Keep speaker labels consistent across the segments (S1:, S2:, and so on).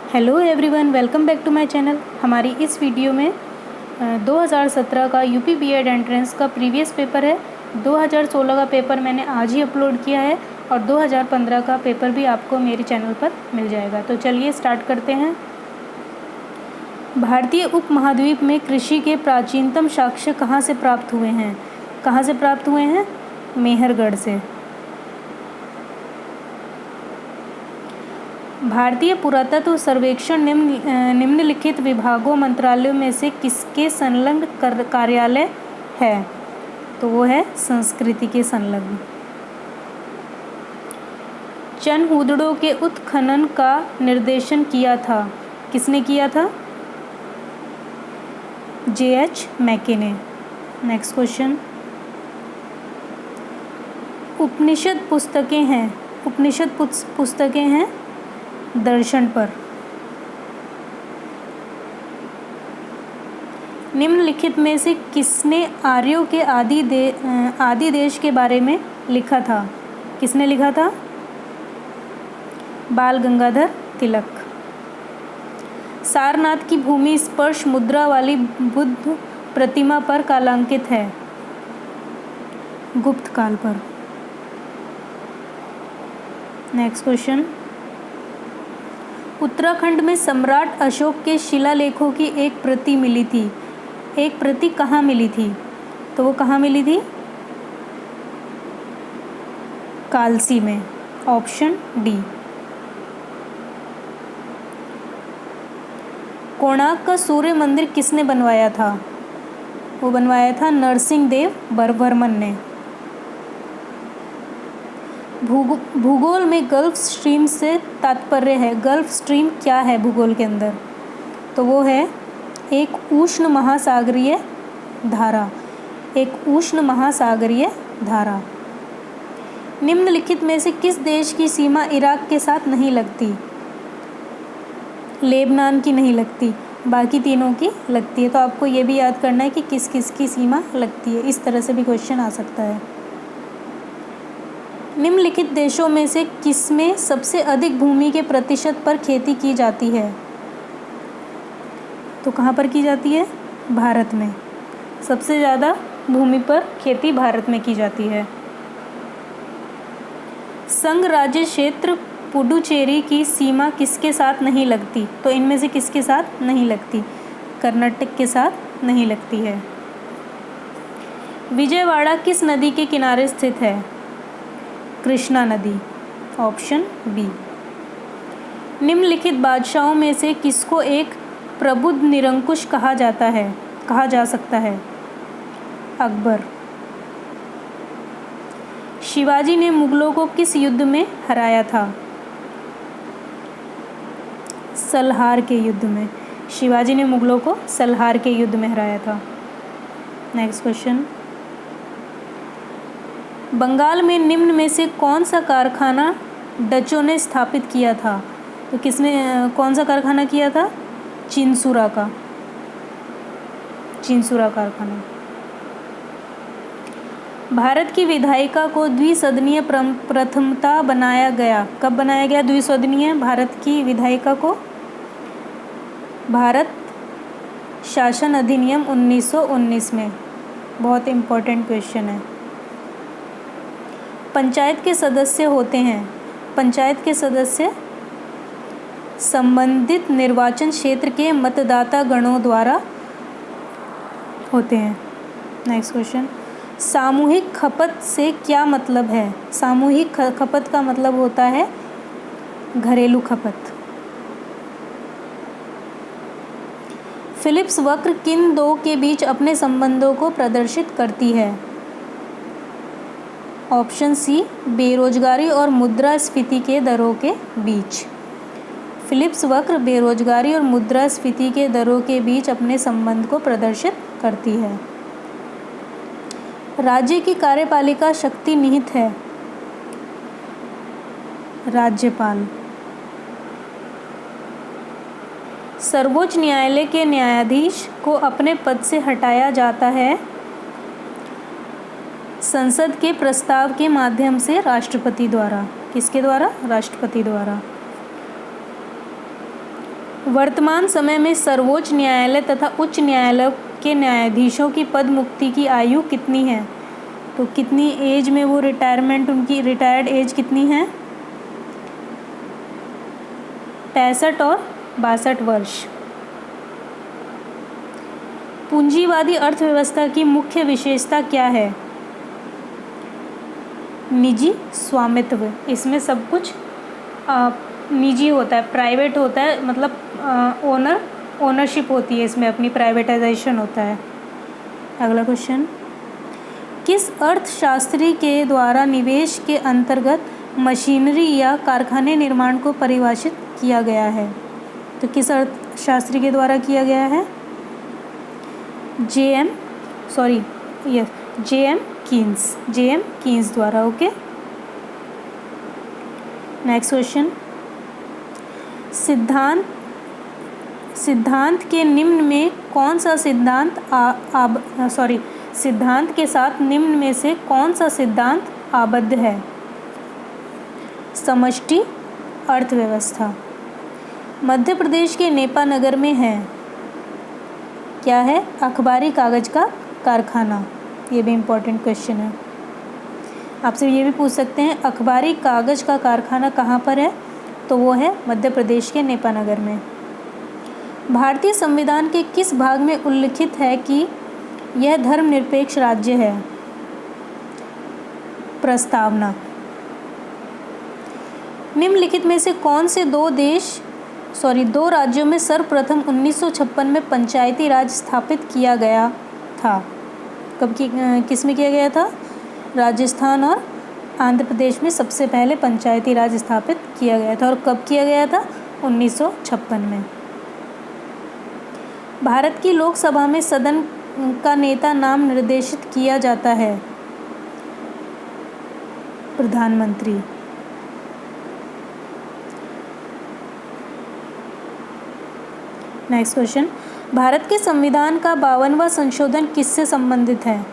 S1: Hello everyone, welcome back to my channel. हमारी इस video में 2017 का यूपी बीएड एंट्रेंस का प्रीवियस पेपर है। 2016 का पेपर मैंने आज ही अपलोड किया है और 2015 का पेपर भी आपको मेरे चैनल पर मिल जाएगा। तो चलिए स्टार्ट करते हैं। भारतीय उपमहाद्वीप में कृषि के प्राचीनतम साक्ष्य कहाँ से प्राप्त हुए हैं? कहाँ से प्राप्त हुए हैं? मेहरगढ़ से। भारतीय पुरातत्व सर्वेक्षण निम्नलिखित विभागों मंत्रालयों में से किसके संलग्न कार्यालय है? तो वो है संस्कृति के संलग्न। चनहूदड़ों के उत्खनन का निर्देशन किया था, किसने किया था? J.H. मैके ने। Next question. उपनिषद पुस्तकें हैं दर्शन पर। निम्नलिखित में से किसने आर्यों के आदि देश के बारे में लिखा था? किसने लिखा था? बाल गंगाधर तिलक। सारनाथ की भूमि स्पर्श मुद्रा वाली बुद्ध प्रतिमा पर कालांकित है? गुप्त काल पर। Next question. उत्तराखंड में सम्राट अशोक के शिलालेखों की एक प्रति मिली थी। एक प्रति कहाँ मिली थी? तो वो कहाँ मिली थी? कालसी में। Option D. कोणार्क का सूर्य मंदिर किसने बनवाया था? वो बनवाया था नरसिंह देव वर्मन ने। भूगोल में गल्फ स्ट्रीम से तात्पर्य है। गल्फ स्ट्रीम क्या है भूगोल के अंदर? तो वो है एक उष्ण महासागरीय धारा। एक उष्ण महासागरीय धारा। निम्नलिखित में से किस देश की सीमा इराक के साथ नहीं लगती? लेबनान की नहीं लगती, बाकी तीनों की लगती है। तो आपको ये भी याद करना है कि किस किस की सीमा लगती है। इस तरह से भी क्वेश्चन आ सकता है। निम्नलिखित देशों में से किसमें सबसे अधिक भूमि के प्रतिशत पर खेती की जाती है? तो कहाँ पर की जाती है? भारत में। सबसे ज़्यादा भूमि पर खेती भारत में की जाती है। संघ राज्य क्षेत्र पुडुचेरी की सीमा किसके साथ नहीं लगती? तो इनमें से किसके साथ नहीं लगती? कर्नाटक के साथ नहीं लगती है। विजयवाड़ा किस नदी के किनारे स्थित है? कृष्णा नदी। Option B. निम्नलिखित बादशाहों में से किसको एक प्रबुद्ध निरंकुश कहा जा सकता है? अकबर। शिवाजी ने मुगलों को किस युद्ध में हराया था? सलहार के युद्ध में। शिवाजी ने मुगलों को सलहार के युद्ध में हराया था। Next question. बंगाल में निम्न में से कौन सा कारखाना डचों ने स्थापित किया था? तो किसने कौन सा कारखाना किया था? चिंसुरा का। चिंसुरा कारखाना। भारत की विधायिका को द्विसदनीय प्रथमता बनाया गया। कब बनाया गया द्विसदनीय भारत की विधायिका को? भारत शासन अधिनियम 1919 में। बहुत इम्पोर्टेंट क्वेश्चन है। पंचायत के सदस्य होते हैं। पंचायत के सदस्य संबंधित निर्वाचन क्षेत्र के मतदाता गणों द्वारा होते हैं। Next question. सामूहिक खपत से क्या मतलब है? सामूहिक खपत का मतलब होता है घरेलू खपत। फिलिप्स वक्र किन दो के बीच अपने संबंधों को प्रदर्शित करती है? Option C. बेरोजगारी और मुद्रास्फीति के दरों के बीच। फिलिप्स वक्र बेरोजगारी और मुद्रास्फीति के दरों के बीच अपने संबंध को प्रदर्शित करती है। राज्य की कार्यपालिका शक्ति निहित है? राज्यपाल। सर्वोच्च न्यायालय के न्यायाधीश को अपने पद से हटाया जाता है संसद के प्रस्ताव के माध्यम से राष्ट्रपति द्वारा। किसके द्वारा? राष्ट्रपति द्वारा। वर्तमान समय में सर्वोच्च न्यायालय तथा उच्च न्यायालय के न्यायाधीशों की पद मुक्ति की आयु कितनी है? तो कितनी एज में वो रिटायरमेंट, उनकी रिटायर्ड एज कितनी है? 65 और 62 वर्ष। पूंजीवादी अर्थव्यवस्था की मुख्य विशेषता क्या है? निजी स्वामित्व। इसमें सब कुछ निजी होता है, प्राइवेट होता है, मतलब ओनरशिप होती है इसमें, अपनी प्राइवेटाइजेशन होता है। अगला क्वेश्चन, किस अर्थशास्त्री के द्वारा निवेश के अंतर्गत मशीनरी या कारखाने निर्माण को परिभाषित किया गया है? तो किस अर्थशास्त्री के द्वारा किया गया है? जे.एम. कीन्स द्वारा। ओके, नेक्स्ट क्वेश्चन, सिद्धांत के निम्न में कौन सा सिद्धांत के साथ निम्न में से कौन सा सिद्धांत आबद्ध है? समष्टि अर्थव्यवस्था। मध्य प्रदेश के नेपानगर में है, क्या है? अखबारी कागज का कारखाना। ये भी इम्पोर्टेंट क्वेश्चन है, आपसे ये भी पूछ सकते हैं अखबारी कागज का कारखाना कहाँ पर है? तो वो है मध्य प्रदेश के नेपानगर में। भारतीय संविधान के किस भाग में उल्लिखित है कि यह धर्मनिरपेक्ष राज्य है? प्रस्तावना। निम्नलिखित में से कौन से दो राज्यों में सर्वप्रथम 1956 में पंचायती राज स्थापित किया गया था? किस में किया गया था? राजस्थान और आंध्र प्रदेश में सबसे पहले पंचायती राज स्थापित किया गया था। और कब किया गया था? 1956 में। भारत की लोकसभा में सदन का नेता नाम निर्देशित किया जाता है? प्रधानमंत्री। नेक्स्ट क्वेश्चन, भारत के संविधान का 52वां संशोधन किससे संबंधित है?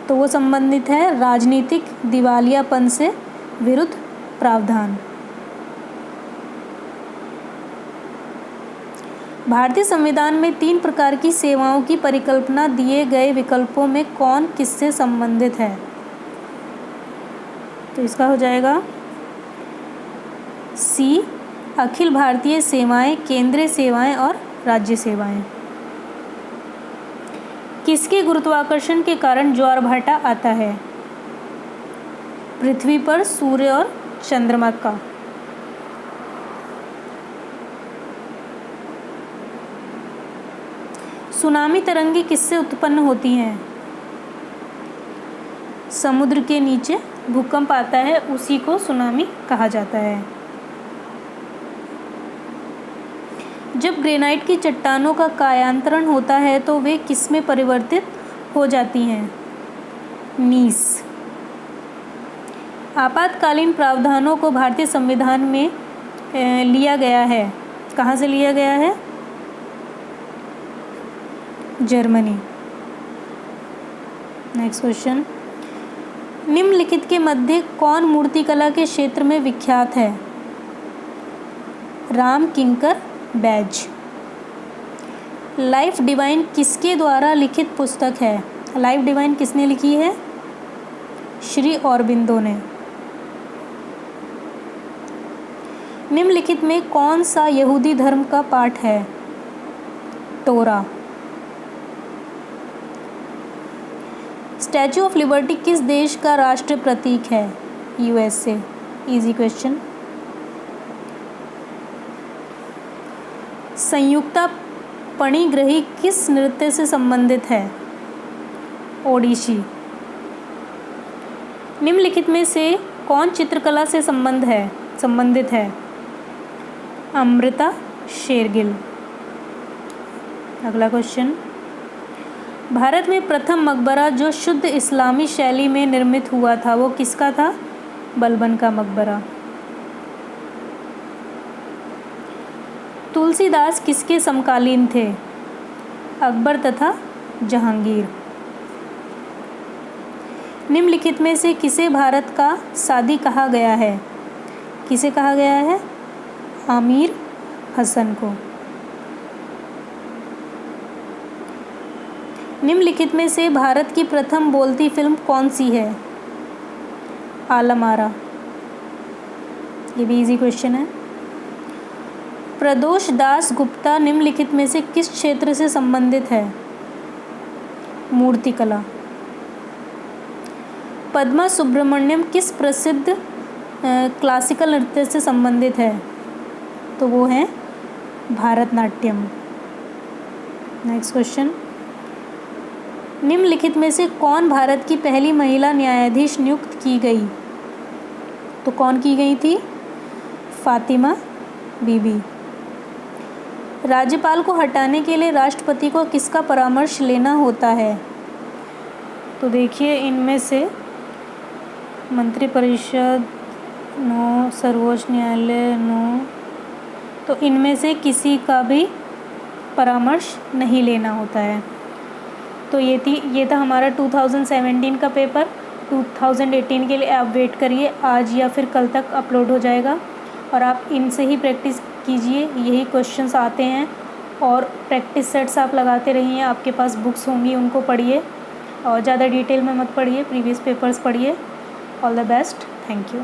S1: तो वो संबंधित है राजनीतिक दिवालियापन से विरुद्ध प्रावधान। भारतीय संविधान में 3 प्रकार की सेवाओं की परिकल्पना दिए गए विकल्पों में कौन किससे संबंधित है? तो इसका हो जाएगा सी, अखिल भारतीय सेवाएं, केंद्रीय सेवाएं और राज्य सेवाएं। किसके गुरुत्वाकर्षण के कारण ज्वारभाटा आता है? पृथ्वी पर सूर्य और चंद्रमा का। सुनामी तरंगे किससे उत्पन्न होती हैं? समुद्र के नीचे भूकंप आता है, उसी को सुनामी कहा जाता है। जब ग्रेनाइट की चट्टानों का कायांतरण होता है तो वे किसमें परिवर्तित हो जाती हैं? नीस। आपातकालीन प्रावधानों को भारतीय संविधान में लिया गया है, कहाँ से लिया गया है? जर्मनी। नेक्स्ट क्वेश्चन, निम्नलिखित के मध्य कौन मूर्तिकला के क्षेत्र में विख्यात है? राम किंकर बैज। लाइफ डिवाइन किसके द्वारा लिखित पुस्तक है? लाइफ डिवाइन किसने लिखी है? श्री औरबिंदो ने। निम्नलिखित में कौन सा यहूदी धर्म का पाठ है? तोरा। स्टैचू ऑफ लिबर्टी किस देश का राष्ट्रीय प्रतीक है? USA. Easy question. Sanyukta Panigrahi किस नृत्य से संबंधित है? ओडिसी। निम्नलिखित में से कौन चित्रकला से संबंधित है? अमृता शेरगिल। अगला क्वेश्चन, भारत में प्रथम मकबरा जो शुद्ध इस्लामी शैली में निर्मित हुआ था वो किसका था? बलबन का मकबरा। तुलसीदास किसके समकालीन थे? अकबर तथा जहांगीर। निम्नलिखित में से किसे भारत का सादी कहा गया है? किसे कहा गया है? हसन को। निम्नलिखित में से भारत की प्रथम बोलती फिल्म कौन सी है? आलम आरा। ये भी इजी क्वेश्चन है। प्रदोष दास गुप्ता निम्नलिखित में से किस क्षेत्र से संबंधित है? मूर्तिकला। पद्मा सुब्रमण्यम किस प्रसिद्ध क्लासिकल नृत्य से संबंधित है? तो वो है भारतनाट्यम। नेक्स्ट क्वेश्चन, निम्नलिखित में से कौन भारत की पहली महिला न्यायाधीश नियुक्त की गई? तो कौन की गई थी? फातिमा बीबी। राज्यपाल को हटाने के लिए राष्ट्रपति को किसका परामर्श लेना होता है? तो देखिए, इनमें से मंत्रिपरिषद नो, सर्वोच्च न्यायालय नो, तो इनमें से किसी का भी परामर्श नहीं लेना होता है। तो ये था हमारा 2017 का पेपर। 2018 के लिए आप वेट करिए, आज या फिर कल तक अपलोड हो जाएगा और आप इनसे ही प्रैक्टिस कीजिए। यही क्वेश्चंस आते हैं और प्रैक्टिस सेट्स आप लगाते रहिए। आपके पास बुक्स होंगी, उनको पढ़िए और ज़्यादा डिटेल में मत पढ़िए, प्रीवियस पेपर्स पढ़िए। All the best, thank you.